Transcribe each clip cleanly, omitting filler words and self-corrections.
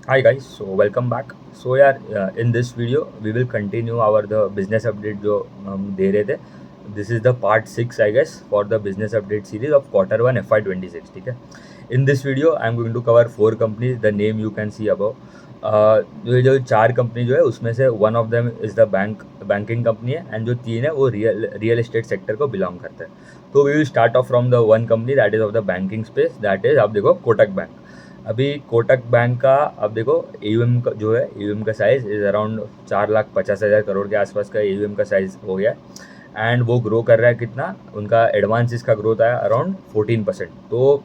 Hi guys, so welcome back. So यार in this video we will continue our the business update जो हम दे रहे थे. This is the part 6 I guess for the business update series of quarter 1 FY26. ठीक है. In this video I am going to cover 4 companies. The name you can see above. ये जो 4 company जो है उसमें से one of them is the banking company है and जो 3 है वो रियल एस्टेट सेक्टर को बिलोंग करता है. तो we will start off from the one company that is of the banking space, that is आप देखो कोटक बैंक. अभी कोटक बैंक का आप देखो एयूएम का जो है, एयूएम का साइज़ इज़ अराउंड 4,50,000 करोड़ के आसपास का एयूएम का साइज़ हो गया है एंड वो ग्रो कर रहा है कितना, उनका एडवांसेस का ग्रोथ आया अराउंड 14%. तो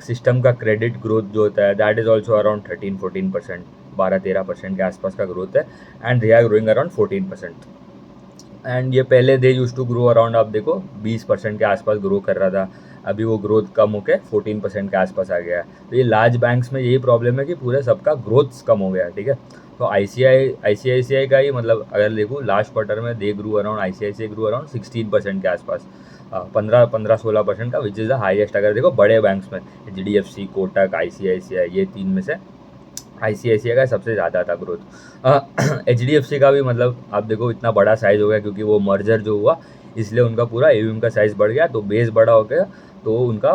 सिस्टम का क्रेडिट ग्रोथ जो होता है दैट इज़ ऑल्सो अराउंड 13-14%, 12-13% के आसपास का ग्रोथ है and they are growing around 14%. And ये पहले they use to grow around आप देखो 20% के आसपास ग्रो कर रहा था. अभी वो ग्रोथ कम होकर 14% के आसपास आ गया है. तो ये लार्ज बैंक्स में यही प्रॉब्लम है कि पूरे सबका ग्रोथ कम हो गया है. ठीक है. तो आईसीआईसीआई का ही मतलब अगर देखूँ लास्ट क्वार्टर में दे ग्रू अराउंड, आईसीआईसीआई ग्रू अराउंड 16% के आसपास, 15-16% का, विच इज़ द हाईएस्ट अगर देखो बड़े बैंक्स में. एचडीएफसी, कोटक, आईसीआईसीआई, ये 3 में से आईसीआईसीआई का सबसे ज़्यादा था ग्रोथ. एचडीएफसी का भी मतलब आप देखो इतना बड़ा साइज़ हो गया क्योंकि वो मर्जर जो हुआ इसलिए उनका पूरा एयूएम का साइज़ बढ़ गया, तो बेस बड़ा हो गया. तो उनका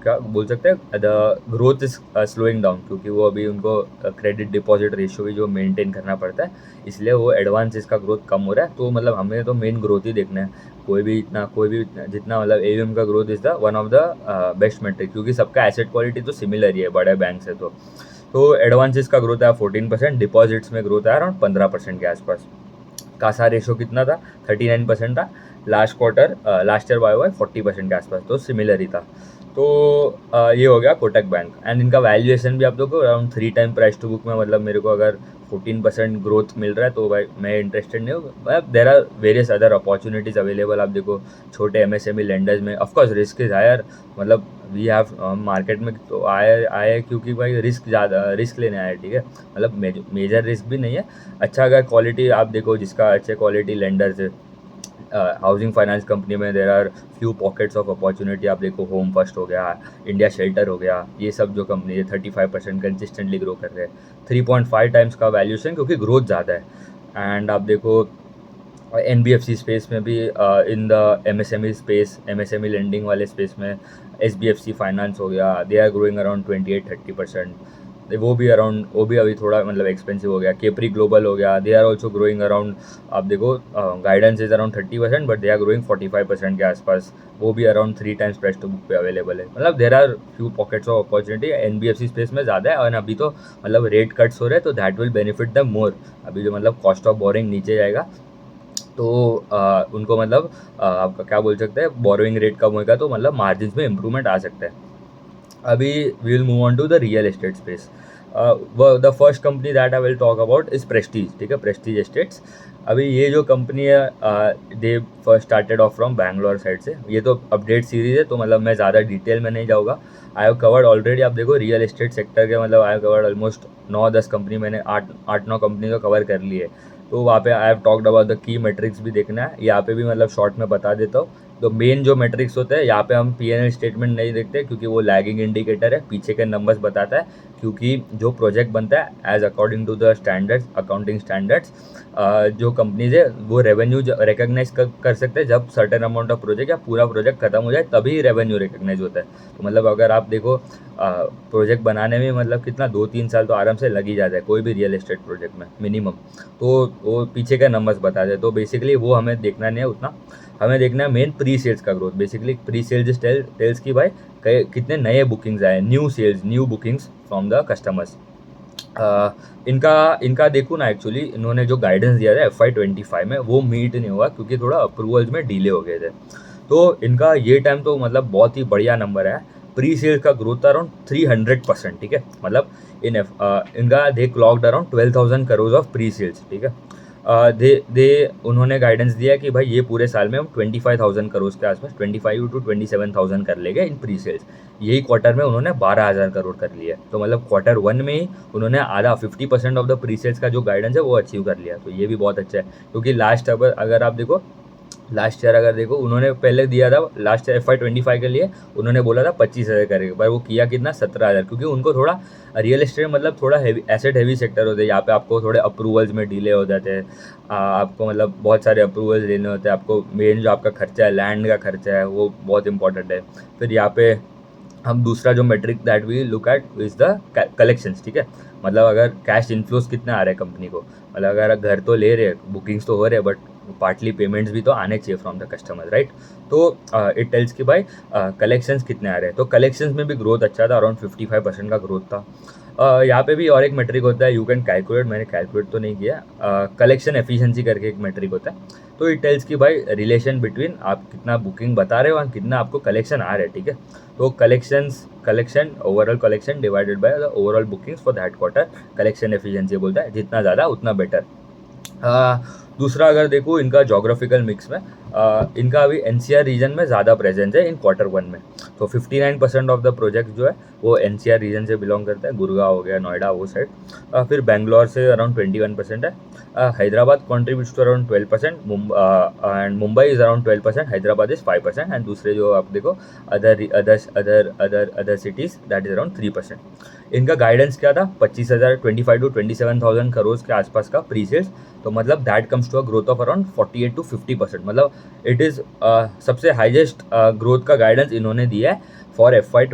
क्या बोल सकते हैं, the growth is slowing down क्योंकि वो अभी उनको क्रेडिट डिपॉजिट रेशियो भी जो मेंटेन करना पड़ता है, इसलिए वो एडवांस इसका ग्रोथ कम हो रहा है. तो मतलब हमें तो मेन ग्रोथ ही देखना है. कोई भी जितना मतलब एयूएम का growth is the one of the best metric, क्योंकि सबका एसेट क्वालिटी तो सिमिलर ही है बड़े बैंक से. तो एडवांसेस का ग्रोथ आया 14%, डिपॉजिट्स में ग्रोथ आया अराउंड 15% के आसपास. कासा रेशो कितना था, 39% था. Last quarter last year Y 40% के आसपास, तो सिमिलर ही था. तो ये हो गया कोटक बैंक एंड इनका वैल्यूएशन भी आप लोग को around 3 time price to book में. मतलब मेरे को अगर 14% ग्रोथ मिल रहा है तो भाई मैं इंटरेस्टेड नहीं हूँ. There are various other opportunities available. आप देखो छोटे एमएसएमई लेंडर्स में ऑफकोर्स रिस्क इज हायर. मतलब वी हैव मार्केट में तो आए आए क्योंकि भाई रिस्क ज़्यादा, रिस्क लेने आए. ठीक है. मतलब मेजर रिस्क भी नहीं है. अच्छा अगर क्वालिटी आप देखो जिसका अच्छे क्वालिटी लेंडर्स है, हाउसिंग फाइनेंस कंपनी में there are few pockets of opportunity. आप देखो होम फर्स्ट हो गया, इंडिया शेल्टर हो गया, ये सब जो कंपनी है 35% कंसिस्टेंटली ग्रो कर रहे हैं. 3.5 टाइम्स का वैल्यूशन क्योंकि ग्रोथ ज़्यादा है. एंड आप देखो एनबीएफसी स्पेस में भी, in the MSME space, MSME lending वाले स्पेस में एसबीएफसी फाइनेंस हो गया, दे आर ग्रोइंग अराउंड 28-30%. वो भी अभी थोड़ा मतलब एक्सपेंसिव हो गया. केपरी ग्लोबल हो गया, they are also growing around आप देखो guidance is around 30% but they are growing 45% के आसपास. वो भी around 3 times price to book पे अवेलेबल है. मतलब there are few pockets of opportunity. NBFC space में ज़्यादा है और अभी तो मतलब रेट कट्स हो रहे हैं तो that will benefit the more. अभी जो मतलब कॉस्ट ऑफ बोरिंग नीचे जाएगा तो उनको मतलब आपका क्या बोल सकते हैं, बोरोइंग रेट कम होगा तो मतलब मार्जिन में इंप्रूवमेंट आ सकता है. अभी we will move on to the real estate space. The first company that I will talk about is Prestige. ठीक है, प्रेस्टीज एस्टेट्स. अभी ये जो कंपनी है they first started off from Bangalore side से. ये तो अपडेट सीरीज है तो मतलब मैं ज़्यादा डिटेल में नहीं जाऊँगा. I have covered already. आप देखो रियल एस्टेट सेक्टर के मतलब I have covered almost 9-10 company, मैंने 8-9 कंपनी तो कवर कर ली है. तो वहाँ पे I have talked about the key matrix भी देखना है. यहाँ पे भी मतलब शॉर्ट में बता देता हूँ. तो मेन जो मेट्रिक्स होते हैं यहाँ पे हम पीएनएल स्टेटमेंट नहीं देखते क्योंकि वो लैगिंग इंडिकेटर है, पीछे के नंबर्स बताता है. क्योंकि जो प्रोजेक्ट बनता है as according to the standards, accounting standards, जो कंपनीज है वो रेवेन्यू रिकग्नाइज कर सकते हैं जब सर्टेन अमाउंट ऑफ प्रोजेक्ट या पूरा प्रोजेक्ट खत्म हो जाए तभी रेवेन्यू रिकग्नाइज होता है. तो मतलब अगर आप देखो प्रोजेक्ट बनाने में मतलब कितना 2-3 साल तो आराम से लग ही जाता है कोई भी रियल एस्टेट प्रोजेक्ट में मिनिमम. तो वो पीछे के नंबर्स बताते हैं. तो बेसिकली वो हमें देखना नहीं है उतना. हमें देखना है मेन प्री सेल्स का growth. Basically pre sales tells की भाई कितने नए बुकिंग्स आए, new sales, new bookings from the customers. इनका इनका देखो ना, एक्चुअली इन्होंने जो गाइडेंस दिया था FY25 में वो मीट नहीं हुआ क्योंकि थोड़ा अप्रूवल्स में डिले हो गए थे. तो इनका ये टाइम तो मतलब बहुत ही बढ़िया नंबर है. प्री सेल्स का ग्रोथ था अराउंड 300%. ठीक है. मतलब इनका they clocked around 12,000 crore of pre sales. ठीक है. दे उन्होंने गाइडेंस दिया कि भाई ये पूरे साल में हम 25,000 करोड़ के आसपास, 25 to 27,000 कर लेंगे इन प्री सेल्स. यही क्वार्टर में उन्होंने 12,000 करोड़ कर लिया. तो मतलब क्वार्टर 1 में ही उन्होंने आधा 50% ऑफ द प्री सेल्स का जो गाइडेंस है वो अचीव कर लिया. तो ये भी बहुत अच्छा है क्योंकि लास्ट अगर आप देखो लास्ट ईयर अगर देखो उन्होंने पहले दिया था, लास्ट ईयर FY 25 के लिए उन्होंने बोला था 25,000 करेगा, पर वो किया कितना 17,000, क्योंकि उनको थोड़ा रियल एस्टेट मतलब थोड़ा हैवी एसेट हैवी सेक्टर होता है, यहाँ पे आपको थोड़े अप्रूवल्स में डिले हो जाते हैं, आपको मतलब बहुत सारे अप्रूवल्स लेने होते हैं, आपको मेन जो आपका खर्चा है लैंड का खर्चा है वो बहुत इंपॉर्टेंट है। फिर यहाँ पे हम दूसरा जो metric that we look at is the collections, ठीक है, मतलब अगर कैश इन्फ्लोज कितने आ रहे हैं कंपनी को, मतलब अगर घर तो ले रहे बुकिंग्स तो हो रहे बट पार्टली पेमेंट्स भी तो आने चाहिए फ्रॉम द कस्टमर, राइट। तो इट टेल्स कि भाई कलेक्शंस कितने आ रहे हैं, तो कलेक्शंस में भी ग्रोथ अच्छा था, अराउंड 55% का ग्रोथ था। यहाँ पे भी और एक मेट्रिक होता है, यू कैन कैलकुलेट, मैंने कैलकुलेट तो नहीं किया, कलेक्शन एफिशिएंसी करके एक मेट्रिक होता है। तो इट टेल्स कि भाई रिलेशन बिटवीन आप कितना बुकिंग बता रहे हो और कितना आपको कलेक्शन आ रहा है, ठीक है। तो collection overall collection divided by the overall bookings for that quarter, collection efficiency बोलता है, जितना ज़्यादा उतना बेटर। दूसरा अगर देखो इनका जोग्राफिकल मिक्स में, इनका अभी NCR रीजन में ज़्यादा प्रेजेंस है इन Q1 में। तो 59% ऑफ द प्रोजेक्ट जो है वो NCR रीजन से बिलोंग करता है, गुड़गांव हो गया, नोएडा वो साइड। फिर बेंगलोर से अराउंड 21% है, Hyderabad contributes to around 12%, and Mumbai is around 12%, Hyderabad is 5%, and दूसरे जो आप देखो other cities that is around 3%। इनका गाइडेंस क्या था, 25,000 25 to 27,000 करोड़ के आसपास का प्री सेल्स, तो मतलब that comes to a growth of around 48 to 50%, मतलब इट इज़ सबसे हाईएस्ट ग्रोथ का गाइडेंस इन्होंने दिया है फॉर FY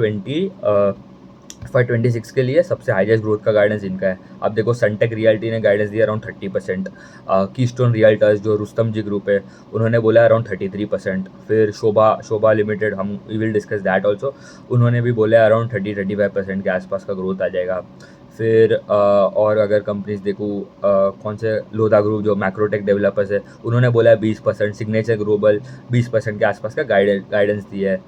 26 के लिए, सबसे हाईएस्ट ग्रोथ का गाइडेंस इनका है। अब देखो सनटेक रियल्टी ने गाइडेंस दिया अराउंड 30%, कीस्टोन रियल्टर्स जो रुस्तम जी ग्रुप है उन्होंने बोला अराउंड 33%, फिर शोभा लिमिटेड, हम we will discuss that also, उन्होंने भी बोला अराउंड 30-35% के आसपास का ग्रोथ आ जाएगा। फिर और अगर कंपनीज देखूँ, कौन से, लोधा ग्रुप जो मैक्रोटेक डेवलपर्स है उन्होंने बोला है 20%, सिग्नेचर ग्लोबल 20% के आसपास का गाइडेंस दिया है,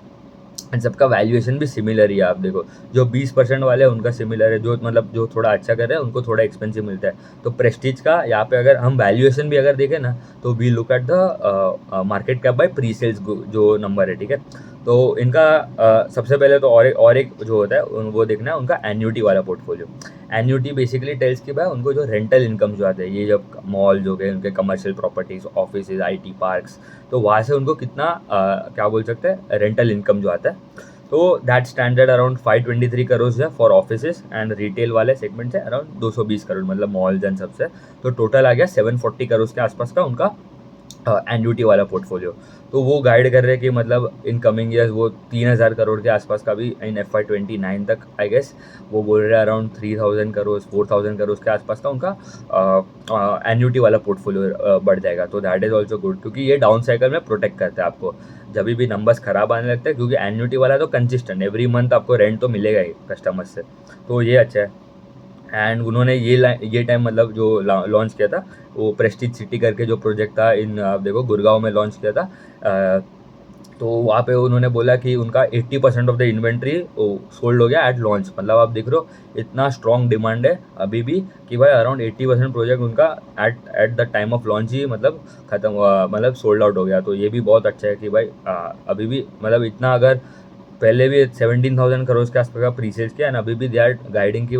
एंड सबका वैल्यूएशन भी सिमिलर ही है। आप देखो जो 20% वाले हैं उनका सिमिलर है, जो मतलब जो थोड़ा अच्छा कर रहे हैं उनको थोड़ा एक्सपेंसिव मिलता है। तो प्रेस्टीज का यहाँ पे अगर हम वैल्यूएशन भी अगर देखें ना, तो we look at the market cap by pre sales जो नंबर है, ठीक है। तो इनका सबसे पहले तो और एक जो होता है वो देखना है उनका एन्यूटी वाला पोर्टफोलियो। एन्यूटी बेसिकली टेल्स कि भाई उनको जो रेंटल इनकम जो आते हैं, ये जब मॉल जो गए उनके commercial properties, office, IT parks, तो वहाँ से उनको कितना क्या बोल सकते हैं रेंटल इनकम जो आता है, तो दैट स्टैंडर्ड अराउंड 523 करोड़ है फॉर ऑफिसेज, एंड रिटेल वाले सेगमेंट है अराउंड 220 करोड़, मतलब मॉल्स एंड सबसे, तो टोटल आ गया 740 करोड़ के आसपास का उनका एन्यूटी वाला पोर्टफोलियो। तो वो गाइड कर रहे हैं कि मतलब इन कमिंग ईयर्स वो 3,000 करोड़ के आसपास का भी इन FY 29 तक आई गेस, वो बोल रहे हैं अराउंड 3,000 करोड़ 4,000 करोड़ के आसपास का उनका एन्यूटी वाला पोर्टफोलियो बढ़ जाएगा। तो दैट इज़ ऑल्सो गुड, क्योंकि ये डाउन साइकिल में प्रोटेक्ट करता है आपको, जब भी नंबर्स खराब आने लगता है, क्योंकि एन्यूटी वाला तो कंसिस्टेंट एवरी मंथ आपको रेंट तो मिलेगा ही कस्टमर्स से, तो ये अच्छा है। एंड उन्होंने ये टाइम मतलब जो लॉन्च किया था, वो प्रेस्टीज सिटी करके जो प्रोजेक्ट था इन आप देखो गुड़गांव में लॉन्च किया था, तो वहाँ पे उन्होंने बोला कि उनका 80% ऑफ द इन्वेंट्री सोल्ड हो गया एट लॉन्च, मतलब आप देख रहे हो इतना स्ट्रॉन्ग डिमांड है अभी भी कि भाई अराउंड 80% प्रोजेक्ट उनका at the time of launch ही मतलब खत्म हुआ, मतलब सोल्ड आउट हो गया। तो ये भी बहुत अच्छा है कि भाई अभी भी मतलब इतना, अगर पहले भी 17,000 करोड़ के आसपास का प्री सेल्स किया, एंड अभी भी दे आर गाइडिंग की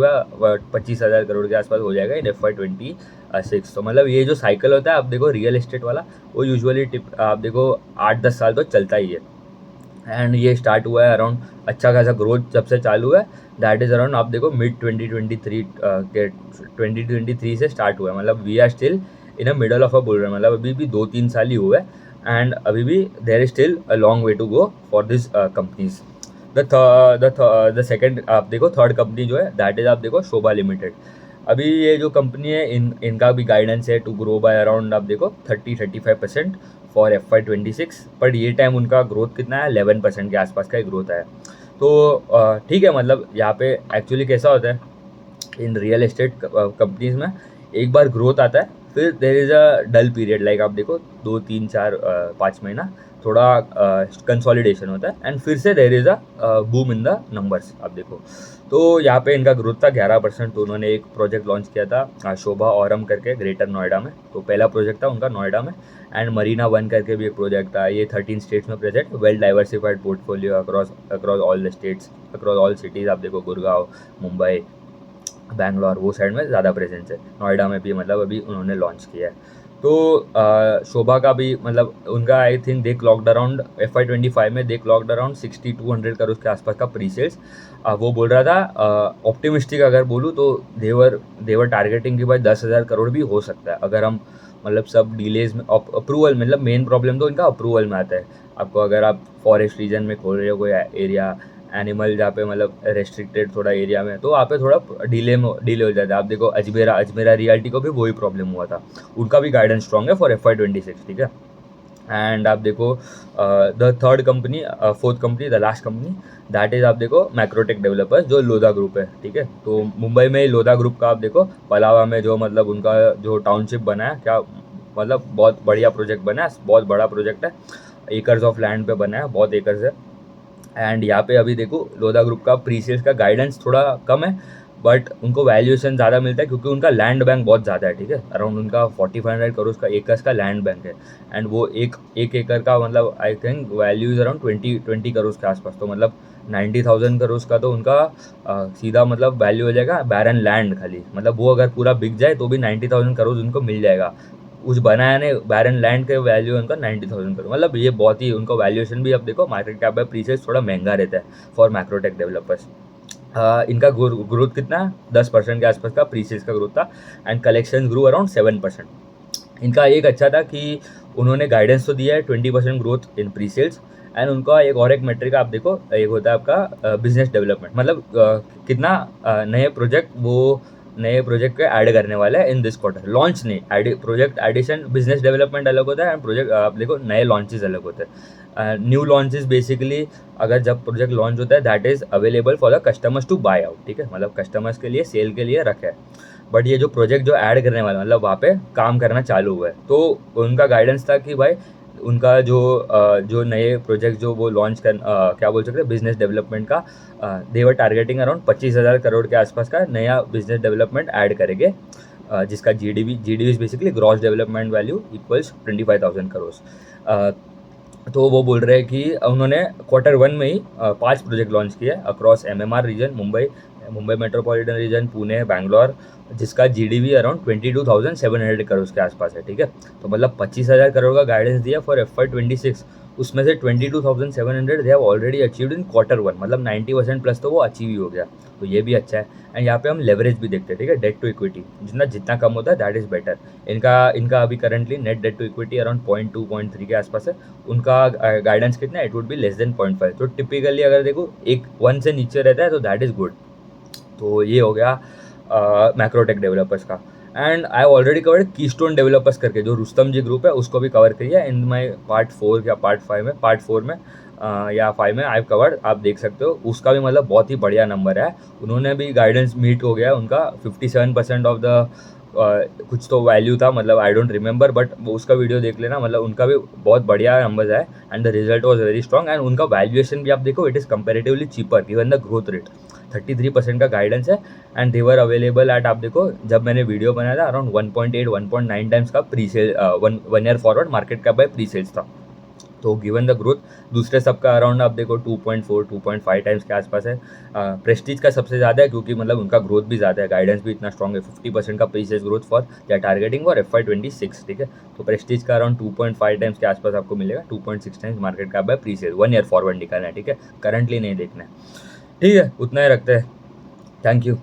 25,000 करोड़ के आसपास हो जाएगा इन FY 26। तो मतलब ये जो साइकिल होता है आप देखो रियल एस्टेट वाला, वो यूजुअली आप देखो 8-10 साल तो चलता ही है, एंड ये स्टार्ट हुआ है अराउंड अच्छा खासा ग्रोथ जब से चालू है, दैट इज़ अराउंड आप देखो मिड 2023 के 2023 से स्टार्ट हुआ है, मतलब we are still in a middle of a bull run, मतलब अभी भी 2-3 साल ही हुए हैं, एंड अभी भी there is still a long way to go for this companies. The second आप देखो थर्ड कंपनी जो है दैट इज आप देखो शोभा लिमिटेड। अभी ये जो कंपनी है इनका भी गाइडेंस है टू ग्रो बाय अराउंड आप देखो 30-35% फॉर FY 26, बट ये टाइम उनका ग्रोथ कितना है 11% के आसपास का ग्रोथ है। तो ठीक है, मतलब यहाँ पे एक्चुअली कैसा होता है इन रियल एस्टेट कंपनीज में, एक बार ग्रोथ आता है फिर there is a dull period, like आप देखो 2-3-4-5 महीना थोड़ा कंसोलिडेशन होता है, एंड फिर से देर is a boom in the numbers आप देखो। तो यहाँ पे इनका ग्रोथ था 11%। तो उन्होंने एक प्रोजेक्ट लॉन्च किया था शोभा औरम करके ग्रेटर नोएडा में, तो पहला प्रोजेक्ट था उनका नोएडा में, एंड मरीना वन करके भी एक प्रोजेक्ट था, ये 13 स्टेट्स में present, well diversified portfolio across all the states, across all cities, आप देखो गुड़गांव, मुंबई, बैंगलोर वो साइड में ज़्यादा प्रेजेंस है, नोएडा में भी मतलब अभी उन्होंने लॉन्च किया है। तो शोभा का भी मतलब उनका I think they clocked around FY25 में दे क्लॉक्ड अराउंड 6200 करोड़ के आसपास का प्री सेल्स। वो बोल रहा था ऑप्टिमिस्टिक अगर बोलूँ तो देवर टारगेटिंग कि भाई 10,000 करोड़ भी हो सकता है अगर हम मतलब सब डिलेज में अप्रूवल मतलब मेन प्रॉब्लम तो इनका अप्रूवल में आता है। आपको अगर आप फॉरेस्ट रीजन में खोल रहे हो कोई एरिया एनिमल जहाँ पे मतलब रेस्ट्रिक्टेड थोड़ा एरिया में तो वहाँ पे थोड़ा डिले हो जाता है। आप देखो अजमेरा रियल्टी को भी वही प्रॉब्लम हुआ था। उनका भी गाइडेंस स्ट्रॉन्ग है फॉर FY26, ठीक है। एंड आप देखो the third company fourth company the last company that is आप देखो मैक्रोटेक डेवलपर्स जो लोधा ग्रुप है, ठीक है। तो मुंबई में लोधा ग्रुप का आप देखो पलावा में जो मतलब उनका जो टाउनशिप बना है क्या मतलब बहुत बढ़िया प्रोजेक्ट बना है, बहुत बड़ा प्रोजेक्ट है, एकर्स ऑफ लैंड पे बना है, बहुत एकर्स है। एंड यहाँ पे अभी देखो लोधा ग्रुप का प्री सेल्स का गाइडेंस थोड़ा कम है बट उनको वैल्यूएशन ज़्यादा मिलता है क्योंकि उनका लैंड बैंक बहुत ज़्यादा है, ठीक है। अराउंड उनका 4500 करोड़ का एकर्स का लैंड बैंक है। एंड वो एक एकड़ का मतलब I think value is around 20 crore के आसपास। तो मतलब 90,000 करोड़ का तो उनका सीधा मतलब वैल्यू हो जाएगा बैरन लैंड खाली। मतलब वो अगर पूरा बिक जाए तो भी 90,000 करोड़ उनको मिल जाएगा। कुछ बनाया नहीं, बैरन लैंड के वैल्यू उनका 90,000 करोड़। मतलब ये बहुत ही उनका वैल्यूएशन भी अब देखो मार्केट कैप में प्रीसेस थोड़ा महंगा रहता है फॉर मैक्रोटेक डेवलपर्स। इनका ग्रोथ कितना है 10% के आसपास का प्रीसेस का ग्रोथ था। And collection grow around 7%। इनका एक अच्छा था कि उन्होंने गाइडेंस तो दिया है 20% growth in pre sales. And उनका एक और एक मेट्रिक आप देखो एक होता है आपका बिजनेस डेवलपमेंट मतलब कितना नए प्रोजेक्ट के ऐड करने वाला है इन दिस क्वार्टर। लॉन्च नहीं, प्रोजेक्ट एडिशन बिजनेस डेवलपमेंट अलग होता है एंड प्रोजेक्ट आप देखो नए लॉन्चेस अलग होते हैं। न्यू लॉन्चेस बेसिकली अगर जब प्रोजेक्ट लॉन्च होता है that is available for the customers to buy out, ठीक है। मतलब कस्टमर्स के लिए सेल के लिए रखे है। बट ये जो प्रोजेक्ट जो ऐड करने वाला मतलब वहाँ पे काम करना चालू हुआ है तो उनका गाइडेंस था कि भाई उनका जो नए प्रोजेक्ट जो वो लॉन्च क्या बोल सकते हैं बिजनेस डेवलपमेंट का देवर टारगेटिंग अराउंड 25,000 करोड़ के आसपास का नया बिजनेस डेवलपमेंट ऐड करेंगे। जिसका GDV is basically gross development value equals 25,000 crore. तो वो बोल रहे हैं कि उन्होंने Q1 में ही 5 प्रोजेक्ट लॉन्च किए across MMR region, Mumbai metropolitan region, Pune, Bangalore, जिसका जीडीवी अराउंड 22,700 करोड़ के आसपास है, ठीक है। तो मतलब 25,000 करोड़ का गाइडेंस दिया फॉर FY26। उसमें से 22,700 they have already achieved in Q1, मतलब 90% प्लस तो वो अचीव ही हो गया। तो ये भी अच्छा है। एंड यहाँ पे हम लेवरेज भी देखते हैं, ठीक है। डेट टू इक्विटी जितना कम होता है दैट इज़ बेटर। इनका अभी currently net debt to equity around 0.2-0.3 के आसपास है। उनका गाइडेंस कितना है, it would be less than 0.5। तो टिपिकली अगर देखो 1 से नीचे रहता है तो दैट इज़ गुड। तो ये हो गया मैक्रोटेक डेवलपर्स का। And I already covered keystone developers करके जो रुस्तम जी ग्रुप है उसको भी कवर किया इन माई पार्ट 4 या पार्ट 4 में या 5 में आई कवर्ड। आप देख सकते हो उसका भी मतलब बहुत ही बढ़िया नंबर है। उन्होंने भी गाइडेंस मीट हो गया उनका 57% ऑफ द कुछ तो वैल्यू था, मतलब आई डोंट रिमेंबर बट उसका वीडियो देख लेना। मतलब उनका भी बहुत बढ़िया नंबर है and the result was very strong. And उनका वैल्यूएशन भी आप देखो it is comparatively cheaper given the growth rate. 33% का गाइडेंस है। एंड देवर अवेलेबल एट आप देखो जब मैंने वीडियो बनाया था अराउंड 1.8-1.9 टाइम्स का pre sale one year forward market cap by pre sales था। तो गिवन द ग्रोथ दूसरे सबका अराउंड आप देखो 2.4-2.5 टाइम्स के आसपास है। प्रेस्टीज का सबसे ज़्यादा है क्योंकि मतलब उनका ग्रोथ भी ज़्यादा है, गाइडेंस भी इतना स्ट्रॉन्ग है। 50% का प्रीसेस ग्रोथ फॉर या टारगेटिंग फॉर FY26, ठीक है। तो प्रेस्टीज का अराउंड 2.5 टाइम्स के आसपास आपको मिलेगा। 2.6 times market cap by presales 1 year forward निकालना है, ठीक है। करंटली नहीं देखना है, ठीक है। उतना ही रखते हैं। Thank you.